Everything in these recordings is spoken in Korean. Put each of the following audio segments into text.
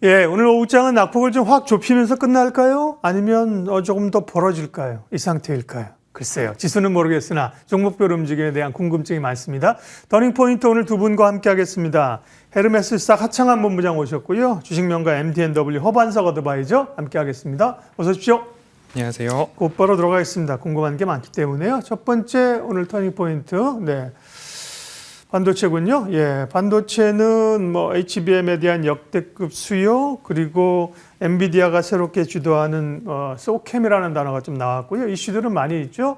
예, 오늘 오후장은 낙폭을 좀 확 좁히면서 끝날까요? 아니면 조금 더 벌어질까요? 이 상태일까요? 글쎄요. 지수는 모르겠으나 종목별 움직임에 대한 궁금증이 많습니다. 터닝포인트 오늘 두 분과 함께 하겠습니다. 헤르메스 싹 하창한 본부장 오셨고요. 주식명가 MTNW 허반석 어드바이저 함께 하겠습니다. 어서 오십시오. 안녕하세요. 곧바로 들어가겠습니다. 궁금한 게 많기 때문에요. 첫 번째 오늘 터닝포인트. 네. 반도체군요. 예, 반도체는 뭐 HBM에 대한 역대급 수요, 그리고 엔비디아가 새롭게 주도하는 소캠이라는 단어가 좀 나왔고요. 이슈들은 많이 있죠.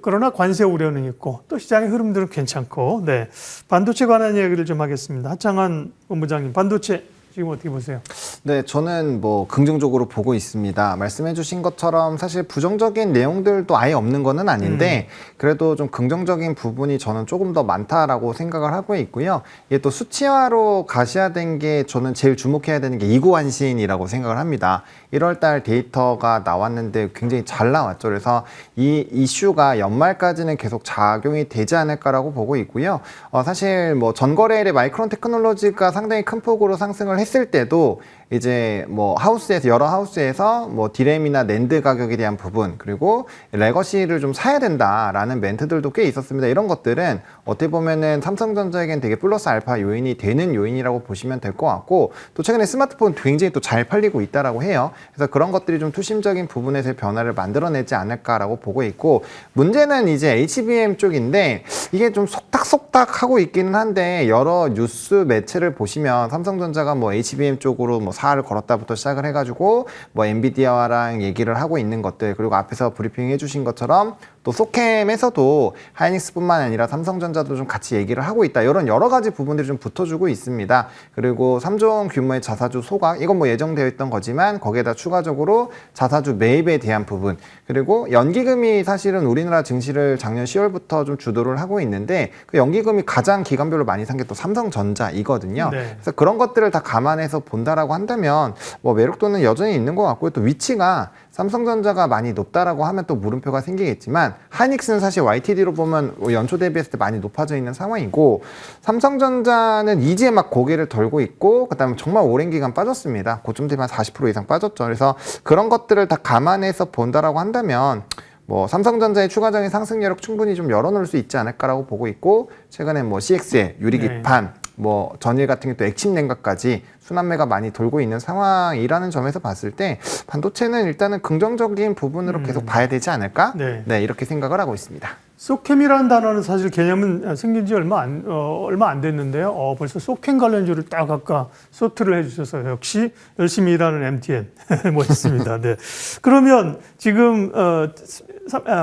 그러나 관세 우려는 있고 또 시장의 흐름들은 괜찮고. 네, 반도체 관한 얘기를 좀 하겠습니다. 하창한 본부장님, 반도체 지금 어떻게 보세요? 네, 저는 뭐 긍정적으로 보고 있습니다. 말씀해주신 것처럼 사실 부정적인 내용들도 아예 없는 거는 아닌데 그래도 좀 긍정적인 부분이 저는 조금 더 많다라고 생각을 하고 있고요. 이게 또 수치화로 가셔야 된 게 저는 제일 주목해야 되는 게 이고환신이라고 생각을 합니다. 1월달 데이터가 나왔는데 굉장히 잘 나왔죠. 그래서 이 이슈가 연말까지는 계속 작용이 되지 않을까라고 보고 있고요. 사실 뭐 전거래일에 마이크론 테크놀로지가 상당히 큰 폭으로 상승을 했을 때도 이제 뭐 여러 하우스에서 뭐 디램이나 낸드 가격에 대한 부분, 그리고 레거시를 좀 사야 된다라는 멘트들도 꽤 있었습니다. 이런 것들은 어떻게 보면은 삼성전자에겐 되게 플러스 알파 요인이 되는 요인이라고 보시면 될 것 같고, 또 최근에 스마트폰 굉장히 또 잘 팔리고 있다라고 해요. 그래서 그런 것들이 좀 투심적인 부분에서의 변화를 만들어내지 않을까라고 보고 있고, 문제는 이제 HBM 쪽인데 이게 좀 속닥속닥 하고 있기는 한데, 여러 뉴스 매체를 보시면 삼성전자가 뭐 HBM 쪽으로 뭐 사활을 걸었다부터 시작을 해가지고 뭐 엔비디아랑 얘기를 하고 있는 것들, 그리고 앞에서 브리핑 해주신 것처럼 또 소캠에서도 하이닉스뿐만 아니라 삼성전자도 좀 같이 얘기를 하고 있다. 이런 여러 가지 부분들이 좀 붙어주고 있습니다. 그리고 3조 원 규모의 자사주 소각, 이건 뭐 예정되어 있던 거지만 거기에다 추가적으로 자사주 매입에 대한 부분, 그리고 연기금이 사실은 우리나라 증시를 작년 10월부터 좀 주도를 하고 있는데 그 연기금이 가장 기관별로 많이 산 게 또 삼성전자이거든요. 네. 그래서 그런 것들을 다 감안해서 본다라고 한다면 뭐 매력도는 여전히 있는 것 같고요. 또 위치가 삼성전자가 많이 높다라고 하면 또 물음표가 생기겠지만, 하이닉스는 사실 YTD로 보면 연초 대비했을 때 많이 높아져 있는 상황이고, 삼성전자는 이제 막 고개를 돌고 있고, 그다음에 정말 오랜 기간 빠졌습니다. 고점 대비 한 40% 이상 빠졌죠. 그래서 그런 것들을 다 감안해서 본다라고 한다면 뭐 삼성전자의 추가적인 상승력을 충분히 좀 열어놓을 수 있지 않을까라고 보고 있고, 최근에 뭐 CX의 유리기판, 뭐 전일 같은 게 또 액침 냉각까지 순환매가 많이 돌고 있는 상황이라는 점에서 봤을 때 반도체는 일단은 긍정적인 부분으로 계속 봐야 되지 않을까? 네, 이렇게 생각을 하고 있습니다. 소캠이라는 단어는 사실 개념은 생긴 지 얼마 안 됐는데요. 벌써 소캠 관련주를 딱 아까 소트를 해주셔서 역시 열심히 일하는 MTN 멋있습니다. 네. 그러면 지금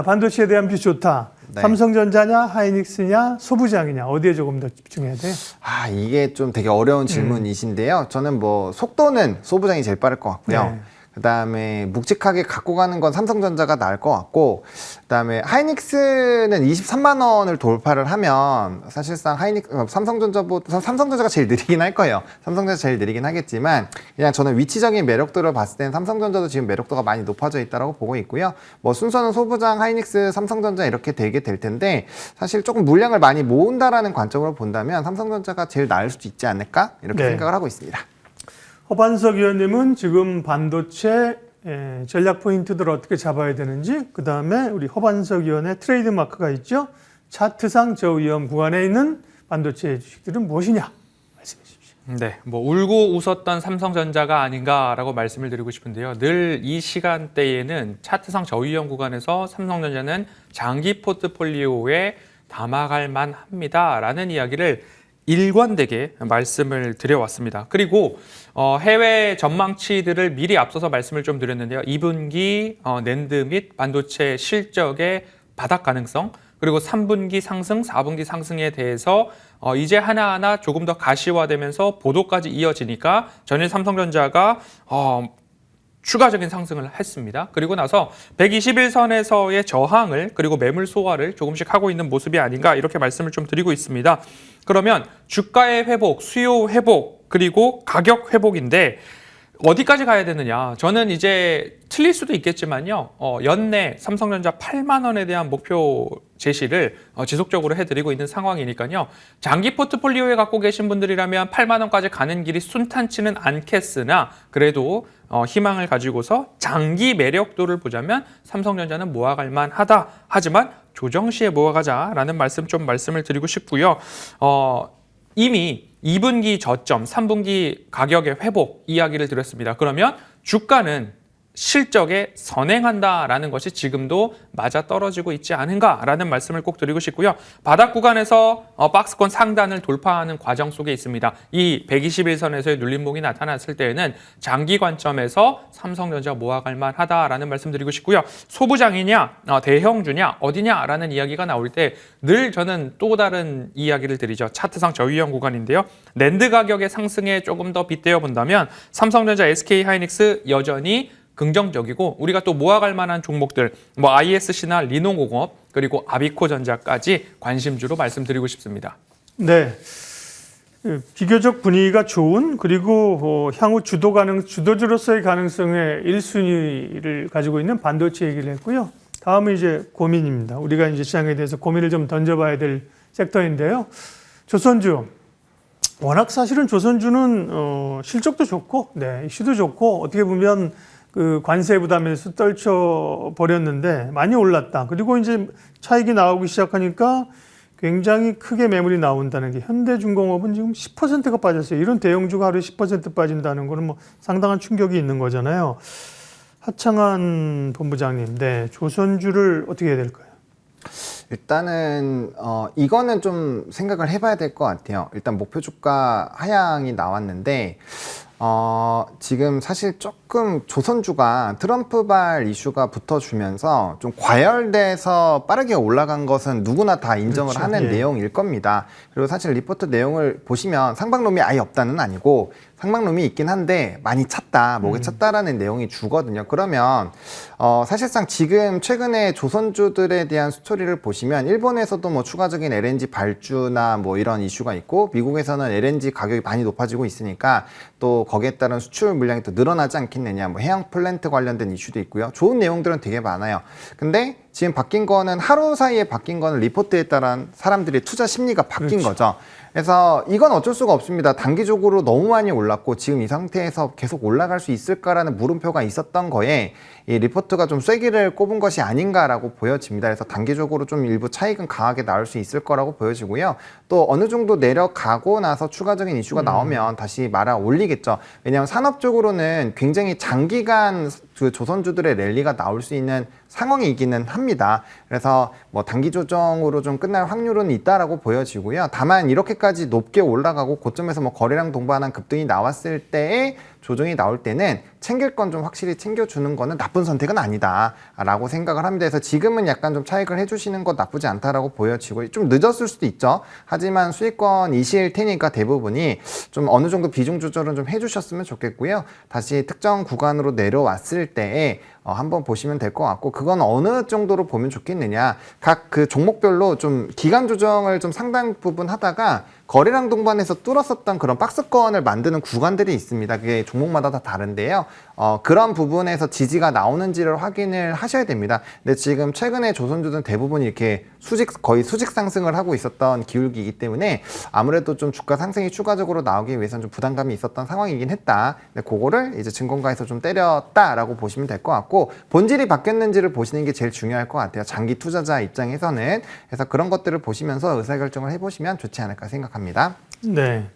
반도체에 대한 뷰 좋다. 네. 삼성전자냐, 하이닉스냐, 소부장이냐, 어디에 조금 더 집중해야 돼요? 이게 좀 되게 어려운 질문이신데요. 저는 뭐 속도는 소부장이 제일 빠를 것 같고요. 네. 그다음에 묵직하게 갖고 가는 건 삼성전자가 나을 것 같고, 그다음에 하이닉스는 23만 원을 돌파를 하면 사실상 삼성전자가 제일 느리긴 할 거예요. 삼성전자 제일 느리긴 하겠지만, 그냥 저는 위치적인 매력도를 봤을 땐 삼성전자도 지금 매력도가 많이 높아져 있다고 보고 있고요. 뭐 순서는 소부장, 하이닉스, 삼성전자 이렇게 되게 될 텐데, 사실 조금 물량을 많이 모은다라는 관점으로 본다면 삼성전자가 제일 나을 수도 있지 않을까, 이렇게 생각을 하고 있습니다. 허반석 의원님은 지금 반도체 전략 포인트들을 어떻게 잡아야 되는지, 그 다음에 우리 허반석 의원의 트레이드 마크가 있죠. 차트상 저 위험 구간에 있는 반도체 주식들은 무엇이냐 말씀해 주십시오. 네, 뭐 울고 웃었던 삼성전자가 아닌가라고 말씀을 드리고 싶은데요. 늘 이 시간대에는 차트상 저위험 구간에서 삼성전자는 장기 포트폴리오에 담아갈 만합니다라는 이야기를 일관되게 말씀을 드려왔습니다. 그리고 해외 전망치들을 미리 앞서서 말씀을 좀 드렸는데요. 2분기 낸드 및 반도체 실적의 바닥 가능성, 그리고 3분기 상승, 4분기 상승에 대해서 이제 하나하나 조금 더 가시화되면서 보도까지 이어지니까 전일 삼성전자가 추가적인 상승을 했습니다. 그리고 나서 121선에서의 저항을, 그리고 매물 소화를 조금씩 하고 있는 모습이 아닌가, 이렇게 말씀을 좀 드리고 있습니다. 그러면 주가의 회복, 수요 회복, 그리고 가격 회복인데 어디까지 가야 되느냐? 저는 이제 틀릴 수도 있겠지만요. 연내 삼성전자 8만 원에 대한 목표 제시를 지속적으로 해드리고 있는 상황이니까요. 장기 포트폴리오에 갖고 계신 분들이라면 8만 원까지 가는 길이 순탄치는 않겠으나 그래도 희망을 가지고서 장기 매력도를 보자면 삼성전자는 모아갈 만하다. 하지만 조정 시에 모아가자라는 말씀을 드리고 싶고요. 이미 2분기 저점, 3분기 가격의 회복 이야기를 드렸습니다. 그러면 주가는 실적에 선행한다라는 것이 지금도 맞아떨어지고 있지 않은가라는 말씀을 꼭 드리고 싶고요. 바닥 구간에서 박스권 상단을 돌파하는 과정 속에 있습니다. 이 121선에서의 눌림목이 나타났을 때에는 장기 관점에서 삼성전자 모아갈 만하다라는 말씀 드리고 싶고요. 소부장이냐, 대형주냐, 어디냐라는 이야기가 나올 때 늘 저는 또 다른 이야기를 드리죠. 차트상 저위험 구간인데요. 랜드 가격의 상승에 조금 더 빗대어 본다면 삼성전자, SK하이닉스 여전히 긍정적이고 우리가 또 모아갈 만한 종목들 뭐 ISC나 리노공업 그리고 아비코전자까지 관심주로 말씀드리고 싶습니다. 네. 비교적 분위기가 좋은 그리고 향후 주도주로서의 가능성의 1순위를 가지고 있는 반도체 얘기를 했고요. 다음은 이제 고민입니다. 우리가 이제 시장에 대해서 고민을 좀 던져봐야 될 섹터인데요. 조선주. 워낙 사실은 조선주는 실적도 좋고, 네, 이슈도 좋고 어떻게 보면 그 관세 부담에서 떨쳐 버렸는데 많이 올랐다. 그리고 이제 차익이 나오기 시작하니까 굉장히 크게 매물이 나온다는 게 현대중공업은 지금 10%가 빠졌어요. 이런 대형주가 하루에 10% 빠진다는 거는 뭐 상당한 충격이 있는 거잖아요. 하창한 본부장님, 네, 조선주를 어떻게 해야 될까요? 일단은 이거는 좀 생각을 해봐야 될 것 같아요. 일단 목표 주가 하향이 나왔는데 지금 사실 조금 조선주가 트럼프발 이슈가 붙어주면서 좀 과열돼서 빠르게 올라간 것은 누구나 다 인정을 그렇죠. 하는 예. 내용일 겁니다. 그리고 사실 리포트 내용을 보시면 상방놈이 아예 없다는 아니고 상방놈이 있긴 한데 많이 찼다, 목에 찼다라는 내용이 주거든요. 그러면 사실상 지금 최근에 조선주들에 대한 스토리를 보시면 일본에서도 뭐 추가적인 LNG 발주나 뭐 이런 이슈가 있고 미국에서는 LNG 가격이 많이 높아지고 있으니까 또 거기에 따른 수출 물량이 또 늘어나지 않겠느냐, 뭐 해양 플랜트 관련된 이슈도 있고요. 좋은 내용들은 되게 많아요. 근데 지금 바뀐 거는 하루 사이에 바뀐 거는 리포트에 따른 사람들의 투자 심리가 바뀐 그렇죠. 거죠. 그래서 이건 어쩔 수가 없습니다. 단기적으로 너무 많이 올랐고 지금 이 상태에서 계속 올라갈 수 있을까라는 물음표가 있었던 거에 이 리포트가 좀 쐐기를 꼽은 것이 아닌가라고 보여집니다. 그래서 단기적으로 좀 일부 차익은 강하게 나올 수 있을 거라고 보여지고요. 또 어느 정도 내려가고 나서 추가적인 이슈가 나오면 다시 말아 올리겠죠. 왜냐하면 산업적으로는 굉장히 장기간 그 조선주들의 랠리가 나올 수 있는 상황이기는 합니다. 그래서 뭐 단기 조정으로 좀 끝날 확률은 있다라고 보여지고요. 다만 이렇게까지 높게 올라가고 고점에서 뭐 거래량 동반한 급등이 나왔을 때에 조정이 나올 때는 챙길 건 좀 확실히 챙겨주는 거는 나쁜 선택은 아니다라고 생각을 합니다. 그래서 지금은 약간 좀 차익을 해주시는 거 나쁘지 않다라고 보여지고 좀 늦었을 수도 있죠. 하지만 수익권이실 테니까 대부분이 좀 어느 정도 비중 조절은 좀 해주셨으면 좋겠고요. 다시 특정 구간으로 내려왔을 때에 한번 보시면 될 것 같고 그건 어느 정도로 보면 좋겠느냐. 각 그 종목별로 좀 기간 조정을 좀 상당 부분 하다가 거래량 동반해서 뚫었었던 그런 박스권을 만드는 구간들이 있습니다. 그게 종목마다 다 다른데요. 그런 부분에서 지지가 나오는지를 확인을 하셔야 됩니다. 근데 지금 최근에 조선주는 대부분 이렇게 거의 수직 상승을 하고 있었던 기울기이기 때문에 아무래도 좀 주가 상승이 추가적으로 나오기 위해서는 좀 부담감이 있었던 상황이긴 했다. 근데 그거를 이제 증권가에서 좀 때렸다라고 보시면 될 것 같고 본질이 바뀌었는지를 보시는 게 제일 중요할 것 같아요. 장기 투자자 입장에서는. 그래서 그런 것들을 보시면서 의사결정을 해보시면 좋지 않을까 생각합니다. 네.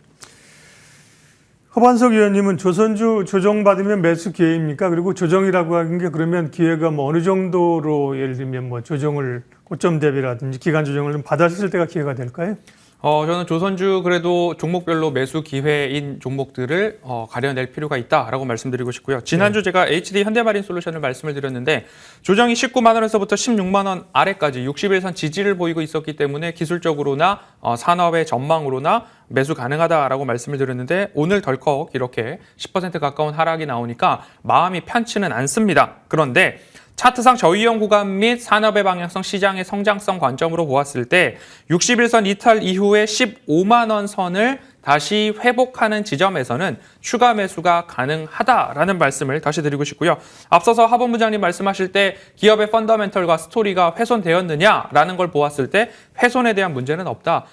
허반석 의원님은 조선주 조정받으면 매수 기회입니까? 그리고 조정이라고 하는 게 그러면 기회가 뭐 어느 정도로 예를 들면 뭐 조정을 고점 대비라든지 기간 조정을 좀 받았을 때가 기회가 될까요? 저는 조선주 그래도 종목별로 매수 기회인 종목들을 가려낼 필요가 있다라고 말씀드리고 싶고요. 지난주 제가 HD 현대마린 솔루션을 말씀을 드렸는데 조정이 19만 원에서부터 16만 원 아래까지 60일선 지지를 보이고 있었기 때문에 기술적으로나 산업의 전망으로나 매수 가능하다라고 말씀을 드렸는데 오늘 덜컥 이렇게 10% 가까운 하락이 나오니까 마음이 편치는 않습니다. 그런데 차트상 저위험 구간 및 산업의 방향성, 시장의 성장성 관점으로 보았을 때 61선 이탈 이후에 15만 원 선을 다시 회복하는 지점에서는 추가 매수가 가능하다라는 말씀을 다시 드리고 싶고요. 앞서서 하본부장님 말씀하실 때 기업의 펀더멘털과 스토리가 훼손되었느냐라는 걸 보았을 때 훼손에 대한 문제는 없다.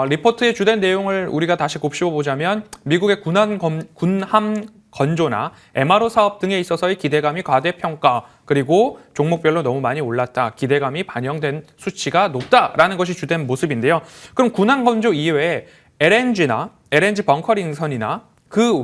리포트의 주된 내용을 우리가 다시 곱씹어 보자면 미국의 군함 건조나 MRO 사업 등에 있어서의 기대감이 과대평가, 그리고 종목별로 너무 많이 올랐다, 기대감이 반영된 수치가 높다라는 것이 주된 모습인데요. 그럼 군함 건조 이외에 LNG나 LNG 벙커링선이나 그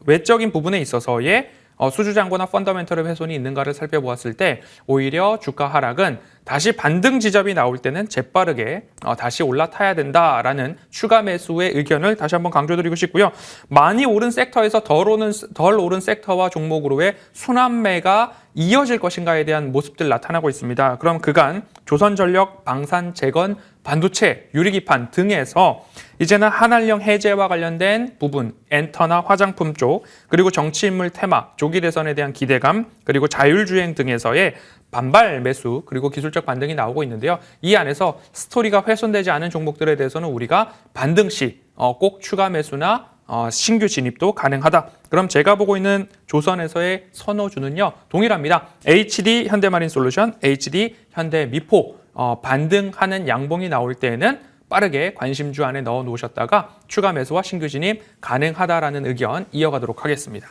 외적인 부분에 있어서의 수주장고나 펀더멘털의 훼손이 있는가를 살펴보았을 때 오히려 주가 하락은 다시 반등 지점이 나올 때는 재빠르게 다시 올라타야 된다라는 추가 매수의 의견을 다시 한번 강조드리고 싶고요. 많이 오른 섹터에서 덜 오른 섹터와 종목으로의 순환매가 이어질 것인가에 대한 모습들 나타나고 있습니다. 그럼 그간 조선전력, 방산재건, 반도체, 유리기판 등에서 이제는 한한령 해제와 관련된 부분, 엔터나 화장품 쪽, 그리고 정치인물 테마, 조기 대선에 대한 기대감, 그리고 자율주행 등에서의 반발 매수, 그리고 기술적 반등이 나오고 있는데요. 이 안에서 스토리가 훼손되지 않은 종목들에 대해서는 우리가 반등 시 꼭 추가 매수나 신규 진입도 가능하다. 그럼 제가 보고 있는 조선에서의 선호주는요, 동일합니다. HD 현대마린솔루션, HD 현대미포, 반등하는 양봉이 나올 때에는 빠르게 관심주 안에 넣어 놓으셨다가 추가 매수와 신규 진입 가능하다라는 의견 이어가도록 하겠습니다.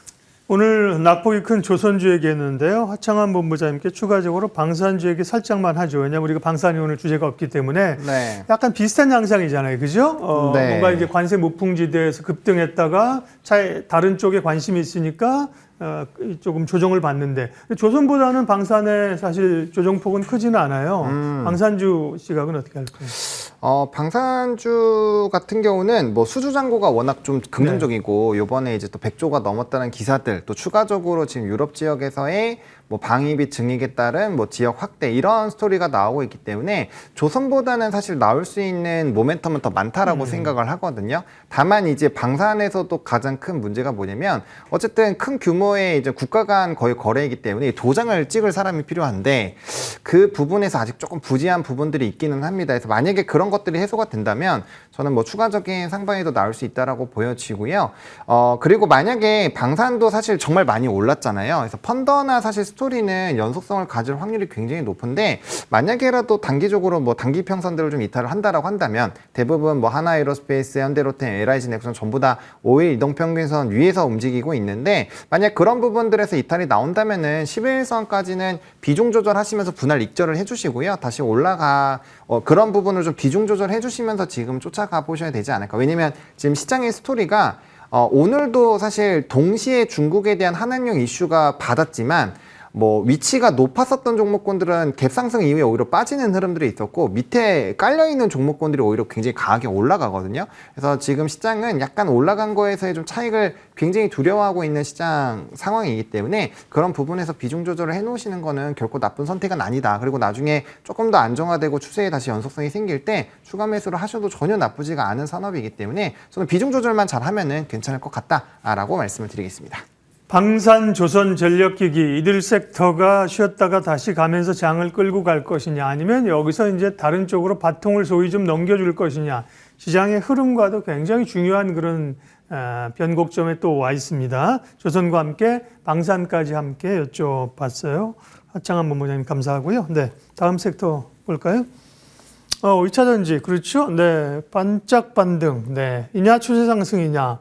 오늘 낙폭이 큰 조선주 얘기했는데요. 하창한 본부장님께 추가적으로 방산주 얘기 살짝만 하죠. 왜냐하면 우리가 방산이 오늘 주제가 없기 때문에 네. 약간 비슷한 양상이잖아요. 그죠? 네. 뭔가 이제 관세 무풍지대에서 급등했다가 다른 쪽에 관심이 있으니까 조금 조정을 받는데 조선보다는 방산의 사실 조정폭은 크지는 않아요. 방산주 시각은 어떻게 할까요? 방산주 같은 경우는 뭐 수주잔고가 워낙 좀 긍정적이고 요번에 이제 또 100조가 넘었다는 기사들, 또 추가적으로 지금 유럽 지역에서의 뭐 방위비 증액에 따른 뭐 지역 확대, 이런 스토리가 나오고 있기 때문에 조선보다는 사실 나올 수 있는 모멘텀은 더 많다라고 생각을 하거든요. 다만 이제 방산에서도 가장 큰 문제가 뭐냐면 어쨌든 큰 규모의 이제 국가 간 거의 거래이기 때문에 도장을 찍을 사람이 필요한데 그 부분에서 아직 조금 부지한 부분들이 있기는 합니다. 그래서 만약에 그런 것들이 해소가 된다면 저는 뭐 추가적인 상방이 더 나올 수 있다라고 보여지고요. 그리고 만약에 방산도 사실 정말 많이 올랐잖아요. 그래서 펀더나 사실 스토리는 연속성을 가질 확률이 굉장히 높은데 만약에라도 단기적으로 뭐 단기 평선들을 좀 이탈을 한다라고 한다면 대부분 뭐 하나에로스페이스, 현대로템, LIG 넥슨 전부 다 5일 이동평균선 위에서 움직이고 있는데 만약 그런 부분들에서 이탈이 나온다면은 11일선까지는 비중 조절하시면서 분할 익절을 해주시고요. 다시 그런 부분을 좀 비중 조절해 주시면서 지금 쫓아가 보셔야 되지 않을까. 왜냐면 지금 시장의 스토리가 오늘도 사실 동시에 중국에 대한 한한령 이슈가 받았지만 뭐 위치가 높았었던 종목군들은 갭상승 이후에 오히려 빠지는 흐름들이 있었고 밑에 깔려있는 종목군들이 오히려 굉장히 강하게 올라가거든요. 그래서 지금 시장은 약간 올라간 거에서의 좀 차익을 굉장히 두려워하고 있는 시장 상황이기 때문에 그런 부분에서 비중 조절을 해놓으시는 거는 결코 나쁜 선택은 아니다. 그리고 나중에 조금 더 안정화되고 추세에 다시 연속성이 생길 때 추가 매수를 하셔도 전혀 나쁘지가 않은 산업이기 때문에 저는 비중 조절만 잘하면은 괜찮을 것 같다라고 말씀을 드리겠습니다. 방산, 조선, 전력기기 이들 섹터가 쉬었다가 다시 가면서 장을 끌고 갈 것이냐, 아니면 여기서 이제 다른 쪽으로 바통을 소위 좀 넘겨줄 것이냐, 시장의 흐름과도 굉장히 중요한 그런 변곡점에 또 와 있습니다. 조선과 함께 방산까지 함께 여쭤봤어요. 하창한 본부장님 감사하고요. 네, 다음 섹터 볼까요? 2차전지, 그렇죠? 네, 반짝 반등. 네, 이냐 추세 상승이냐.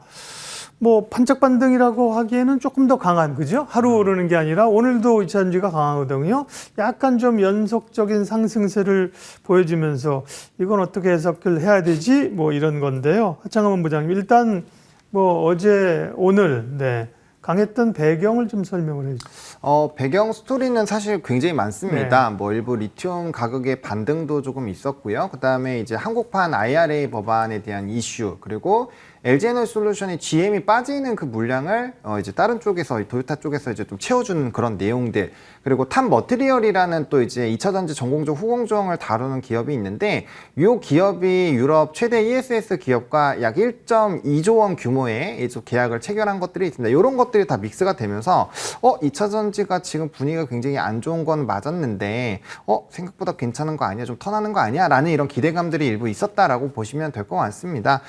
뭐 반짝 반등이라고 하기에는 조금 더 강한, 그죠? 하루 오르는 게 아니라 오늘도 2차전지가 강하거든요. 약간 좀 연속적인 상승세를 보여주면서 이건 어떻게 해석을 해야 되지? 뭐 이런 건데요. 하창한 본부장님, 일단 뭐 어제 오늘 강했던 배경을 좀 설명을 해주세요. 배경 스토리는 사실 굉장히 많습니다. 뭐 일부 리튬 가격의 반등도 조금 있었고요. 그 다음에 이제 한국판 IRA 법안에 대한 이슈, 그리고 LG에너지솔루션이 GM이 빠지는 그 물량을 이제 다른 쪽에서 도요타 쪽에서 이제 좀 채워주는 그런 내용들, 그리고 탑 머티리얼이라는 또 이제 2차전지 전공정 후공정을 다루는 기업이 있는데 이 기업이 유럽 최대 ESS 기업과 약 1.2조 원 규모의 이제 계약을 체결한 것들이 있습니다. 이런 것들이 다 믹스가 되면서 2차전지가 지금 분위기가 굉장히 안 좋은 건 맞았는데 생각보다 괜찮은 거 아니야, 좀 턴하는 거 아니야 라는 이런 기대감들이 일부 있었다라고 보시면 될 것 같습니다.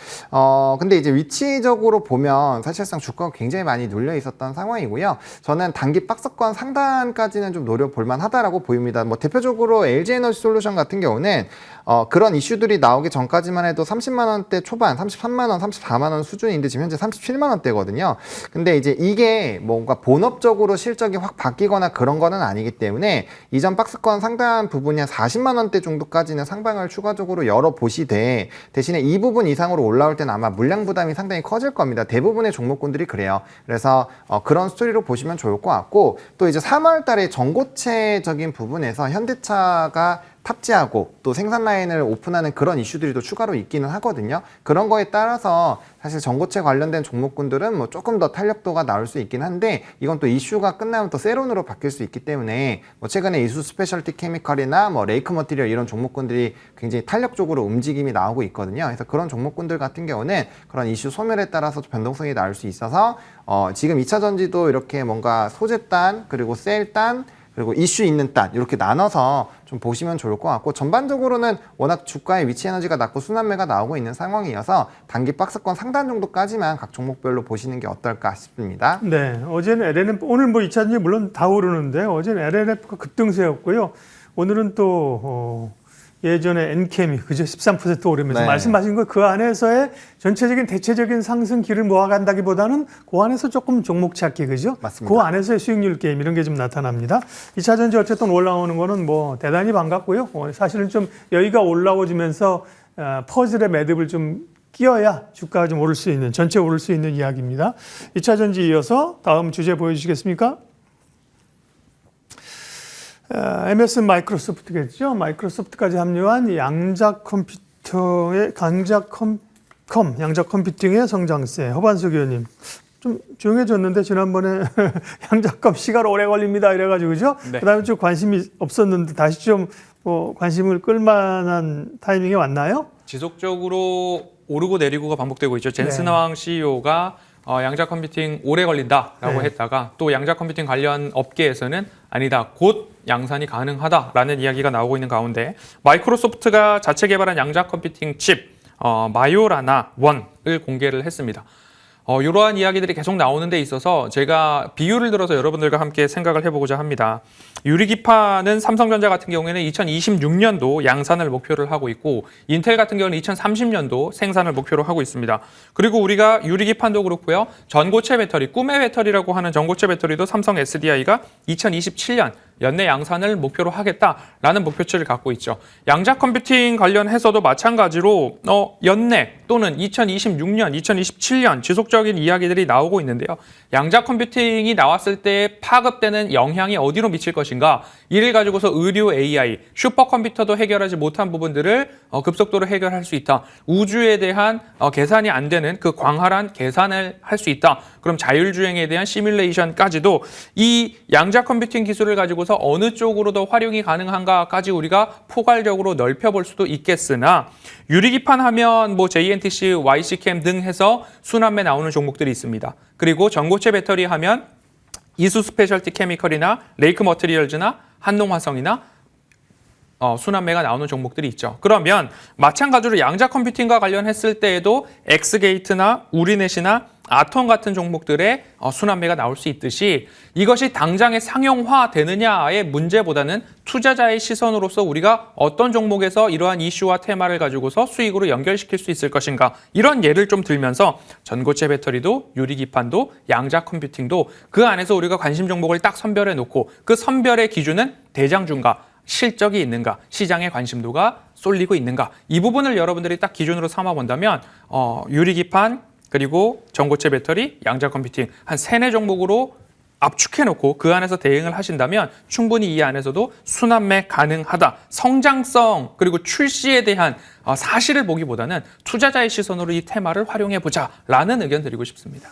근데 이제 이제 위치적으로 보면 사실상 주가가 굉장히 많이 눌려 있었던 상황이고요. 저는 단기 박스권 상단까지는 좀 노려볼 만하다라고 보입니다. 뭐 대표적으로 LG에너지 솔루션 같은 경우는 그런 이슈들이 나오기 전까지만 해도 30만 원대 초반, 33만 원, 34만 원 수준인데 지금 현재 37만 원대거든요. 근데 이제 이게 뭔가 본업적으로 실적이 확 바뀌거나 그런 거는 아니기 때문에 이전 박스권 상단 부분이 한 40만 원대 정도까지는 상방을 추가적으로 열어보시되 대신에 이 부분 이상으로 올라올 때는 아마 물량 부담이 상당히 커질 겁니다. 대부분의 종목군들이 그래요. 그래서 그런 스토리로 보시면 좋을 것 같고 또 이제 3월 달에 전고체적인 부분에서 현대차가 탑재하고 또 생산 라인을 오픈하는 그런 이슈들이 또 추가로 있기는 하거든요. 그런 거에 따라서 사실 전고체 관련된 종목군들은 뭐 조금 더 탄력도가 나올 수 있긴 한데 이건 또 이슈가 끝나면 또 세론으로 바뀔 수 있기 때문에 뭐 최근에 이수 스페셜티 케미컬이나 뭐 레이크 머티리얼 이런 종목군들이 굉장히 탄력적으로 움직임이 나오고 있거든요. 그래서 그런 종목군들 같은 경우는 그런 이슈 소멸에 따라서 변동성이 나올 수 있어서 지금 2차 전지도 이렇게 뭔가 소재단 그리고 셀단 그리고 이슈 있는 단 이렇게 나눠서 좀 보시면 좋을 것 같고 전반적으로는 워낙 주가의 위치 에너지가 낮고 순환매가 나오고 있는 상황이어서 단기 박스권 상단 정도까지만 각 종목별로 보시는 게 어떨까 싶습니다. 네, 어제는 LNF 오늘 뭐 2차전지 물론 다 오르는데 어제는 LNF가 급등세였고요. 오늘은 또 예전에 엔케미 그저 13% 오르면서 네. 말씀하신 거 그 안에서의 전체적인 대체적인 상승기를 모아간다기보다는 그 안에서 조금 종목 찾기 그죠? 맞습니다. 그 안에서의 수익률 게임 이런 게 좀 나타납니다. 2차 전지 어쨌든 올라오는 거는 뭐 대단히 반갑고요. 사실은 좀 여기가 올라오면서 퍼즐의 매듭을 좀 끼어야 주가가 좀 오를 수 있는 전체 오를 수 있는 이야기입니다. 2차 전지 이어서 다음 주제 보여주시겠습니까? MS 마이크로소프트겠죠. 마이크로소프트까지 합류한 양자 컴퓨터의 양자 컴퓨팅의 성장세. 허반석 의원님. 좀 조용해졌는데 지난번에 양자컴 시간 오래 걸립니다 이래가지고 그죠? 네. 그다음에 좀 관심이 없었는데 다시 좀 관심을 끌만한 타이밍이 왔나요? 지속적으로 오르고 내리고가 반복되고 있죠. 젠슨 네. 황 CEO가 양자 컴퓨팅 오래 걸린다라고 네. 했다가 또 양자 컴퓨팅 관련 업계에서는 아니다. 곧 양산이 가능하다라는 이야기가 나오고 있는 가운데 마이크로소프트가 자체 개발한 양자 컴퓨팅 칩 마요라나 1을 공개를 했습니다. 이러한 이야기들이 계속 나오는 데 있어서 제가 비유를 들어서 여러분들과 함께 생각을 해보고자 합니다. 유리기판은 삼성전자 같은 경우에는 2026년도 양산을 목표를 하고 있고 인텔 같은 경우는 2030년도 생산을 목표로 하고 있습니다. 그리고 우리가 유리기판도 그렇고요. 전고체 배터리, 꿈의 배터리라고 하는 전고체 배터리도 삼성 SDI가 2027년 연내 양산을 목표로 하겠다라는 목표치를 갖고 있죠. 양자 컴퓨팅 관련해서도 마찬가지로 연내 또는 2026년, 2027년 지속적인 이야기들이 나오고 있는데요. 양자 컴퓨팅이 나왔을 때 파급되는 영향이 어디로 미칠 것인가? 이를 가지고서 의료 AI, 슈퍼컴퓨터도 해결하지 못한 부분들을 급속도로 해결할 수 있다. 우주에 대한 계산이 안 되는 그 광활한 계산을 할 수 있다. 그럼 자율주행에 대한 시뮬레이션까지도 이 양자 컴퓨팅 기술을 가지고서 어느 쪽으로 더 활용이 가능한가까지 우리가 포괄적으로 넓혀볼 수도 있겠으나 유리기판 하면 뭐 JNTC, YC캠 등 해서 순환매 나오는 종목들이 있습니다. 그리고 전고체 배터리 하면 이수 스페셜티 케미컬이나 레이크 머티리얼즈나 한농화성이나 순환매가 나오는 종목들이 있죠. 그러면 마찬가지로 양자 컴퓨팅과 관련했을 때에도 엑스게이트나 우리넷이나 아톰 같은 종목들의 순환매가 나올 수 있듯이 이것이 당장에 상용화되느냐의 문제보다는 투자자의 시선으로서 우리가 어떤 종목에서 이러한 이슈와 테마를 가지고서 수익으로 연결시킬 수 있을 것인가 이런 예를 좀 들면서 전고체 배터리도 유리기판도 양자 컴퓨팅도 그 안에서 우리가 관심 종목을 딱 선별해 놓고 그 선별의 기준은 대장주인가 실적이 있는가, 시장의 관심도가 쏠리고 있는가 이 부분을 여러분들이 딱 기준으로 삼아 본다면 유리기판 그리고 전고체 배터리, 양자 컴퓨팅 한 3-4 종목으로 압축해놓고 그 안에서 대응을 하신다면 충분히 이 안에서도 순환매 가능하다. 성장성 그리고 출시에 대한 사실을 보기보다는 투자자의 시선으로 이 테마를 활용해보자라는 의견 드리고 싶습니다.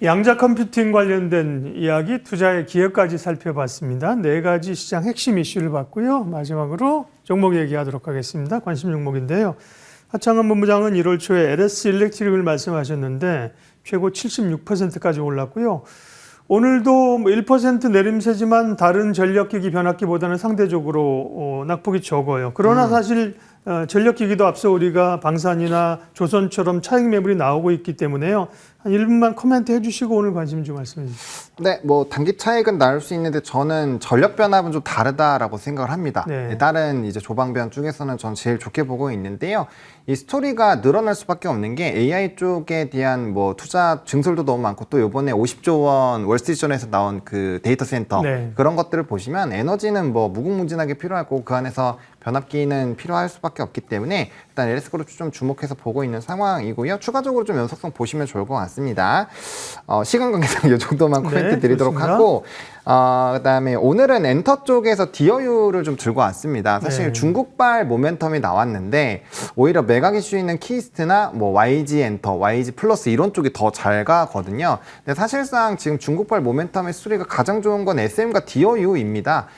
양자 컴퓨팅 관련된 이야기, 투자의 기회까지 살펴봤습니다. 4가지 시장 핵심 이슈를 봤고요. 마지막으로 종목 얘기하도록 하겠습니다. 관심 종목인데요. 하창헌 본부장은 1월 초에 LS 일렉트릭을 말씀하셨는데 최고 76%까지 올랐고요. 오늘도 1% 내림세지만 다른 전력기기 변압기보다는 상대적으로 낙폭이 적어요. 그러나 사실 전력기기도 앞서 우리가 방산이나 조선처럼 차익 매물이 나오고 있기 때문에요. 한 1분만 코멘트 해주시고 오늘 관심 좀 말씀해 주시죠. 네, 뭐 단기 차익은 나올 수 있는데 저는 전력 변압은 좀 다르다라고 생각을 합니다. 네. 다른 이제 조방변 쪽에서는 전 제일 좋게 보고 있는데요. 이 스토리가 늘어날 수밖에 없는 게 AI 쪽에 대한 뭐 투자 증설도 너무 많고 또 이번에 50조 원 월스트리트전에서 나온 그 데이터 센터 네. 그런 것들을 보시면 에너지는 뭐 무궁무진하게 필요하고 그 안에서 변압기는 필요할 수밖에 없기 때문에 일단 LS그룹 좀 주목해서 보고 있는 상황이고요. 추가적으로 좀 연속성 보시면 좋을 것 같습니다. 시간 관계상 이 정도만 코멘트 네, 드리도록 좋습니다. 하고 그다음에 오늘은 엔터 쪽에서 디어유를 좀 들고 왔습니다. 사실 네. 중국발 모멘텀이 나왔는데 오히려 매각 이슈 있는 키스트나 뭐 YG 엔터, YG 플러스 이런 쪽이 더 잘 가거든요. 근데 사실상 지금 중국발 모멘텀의 수리가 가장 좋은 건 SM과 디어유입니다.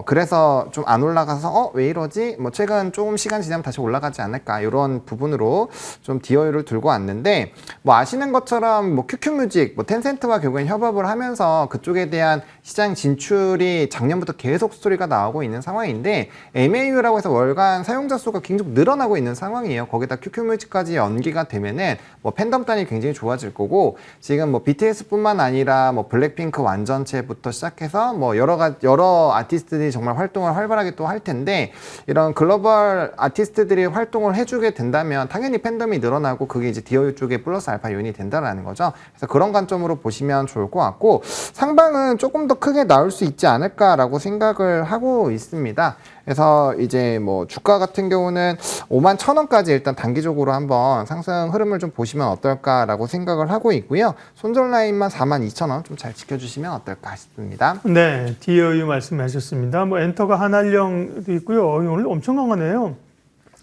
그래서 좀 안 올라가서 왜 이러지? 뭐 최근 조금 시간 지나면 다시 올라가지 않을까 이런 부분으로 좀 디어유를 들고 왔는데 뭐 아시는 것처럼 뭐 QQ뮤직, 뭐 텐센트와 결국엔 협업을 하면서 그쪽에 대한 시장 진출이 작년부터 계속 스토리가 나오고 있는 상황인데 MAU라고 해서 월간 사용자 수가 굉장히 늘어나고 있는 상황이에요. 거기다 QQ뮤직까지 연기가 되면은 뭐 팬덤 단위 굉장히 좋아질 거고 지금 뭐 BTS뿐만 아니라 뭐 블랙핑크 완전체부터 시작해서 뭐 여러 아티스트들이 정말 활동을 활발하게 또 할 텐데 이런 글로벌 아티스트들이 활동을 해주게 된다면 당연히 팬덤이 늘어나고 그게 이제 디어유 쪽에 플러스 알파 요인이 된다는 거죠. 그래서 그런 관점으로 보시면 좋을 것 같고 상방은 조금 더 크게 나올 수 있지 않을까라고 생각을 하고 있습니다. 그래서 이제 뭐 주가 같은 경우는 51,000원까지 일단 단기적으로 한번 상승 흐름을 좀 보시면 어떨까라고 생각을 하고 있고요. 손절 라인만 42,000원 좀 잘 지켜주시면 어떨까 싶습니다. 네, 디어유 말씀하셨습니다. 뭐 엔터가 한알령도 있고요. 오늘 엄청 강하네요.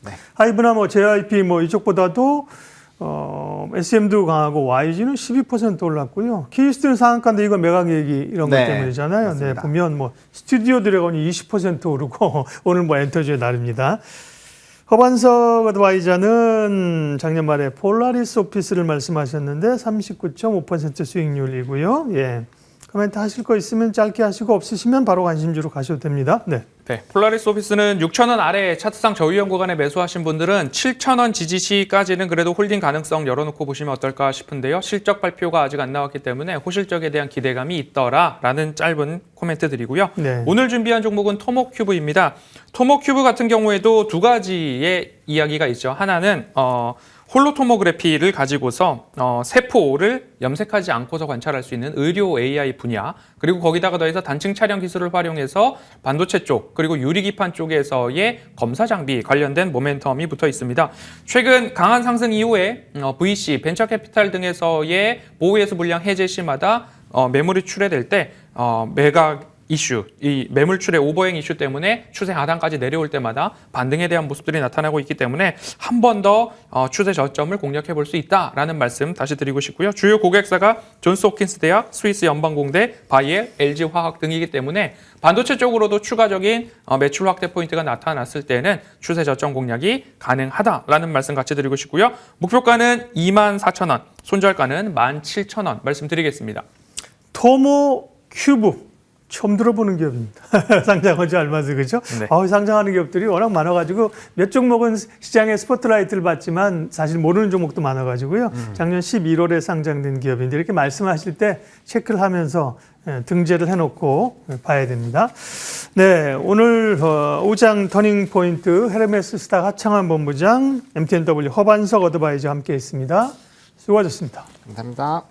네. 하이브나 뭐 JYP 뭐 이쪽보다도 SM도 강하고 YG는 12% 올랐고요. 키스트는 상한가인데 이거 매각 얘기 이런 것 네, 때문이잖아요. 맞습니다. 네, 보면 뭐 스튜디오 드래곤이 20% 오르고 오늘 뭐 엔터주의 날입니다. 허반석 어드바이저는 작년 말에 폴라리스 오피스를 말씀하셨는데 39.5% 수익률이고요. 예. 코멘트 하실 거 있으면 짧게 하시고 없으시면 바로 관심주로 가셔도 됩니다. 네. 네, 폴라리스 오피스는 6,000원 아래 차트상 저위험 구간에 매수하신 분들은 7,000원 지지시까지는 그래도 홀딩 가능성 열어놓고 보시면 어떨까 싶은데요. 실적 발표가 아직 안 나왔기 때문에 호실적에 대한 기대감이 있더라라는 짧은 코멘트 드리고요. 네. 오늘 준비한 종목은 토모큐브입니다. 토모큐브 같은 경우에도 두 가지의 이야기가 있죠. 하나는 홀로토모그래피를 가지고서 세포를 염색하지 않고서 관찰할 수 있는 의료 AI 분야, 그리고 거기다가 더해서 단층 촬영 기술을 활용해서 반도체 쪽 그리고 유리기판 쪽에서의 검사 장비 관련된 모멘텀이 붙어 있습니다. 최근 강한 상승 이후에 VC, 벤처캐피탈 등에서의 보호예수 물량 해제 시마다 매물이 출회될 때 매각 이슈, 이 매물출의 오버행 이슈 때문에 추세 하단까지 내려올 때마다 반등에 대한 모습들이 나타나고 있기 때문에 한 번 더 추세 저점을 공략해 볼 수 있다라는 말씀 다시 드리고 싶고요. 주요 고객사가 존스홉킨스 대학, 스위스 연방공대, 바이엘, LG화학 등이기 때문에 반도체 쪽으로도 추가적인 매출 확대 포인트가 나타났을 때는 추세 저점 공략이 가능하다라는 말씀 같이 드리고 싶고요. 목표가는 24,000원, 손절가는 17,000원 말씀드리겠습니다. 토모큐브. 처음 들어보는 기업입니다. 상장한 지 얼마 전 그죠? 네. 상장하는 기업들이 워낙 많아가지고 몇 종목은 시장에 스포트라이트를 받지만 사실 모르는 종목도 많아가지고요. 작년 11월에 상장된 기업인데 이렇게 말씀하실 때 체크를 하면서 등재를 해놓고 봐야 됩니다. 네, 오늘 우장 터닝포인트 헤르메스 스타 하창환 본부장, MTNW 허반석 어드바이저 함께했습니다. 수고하셨습니다. 감사합니다.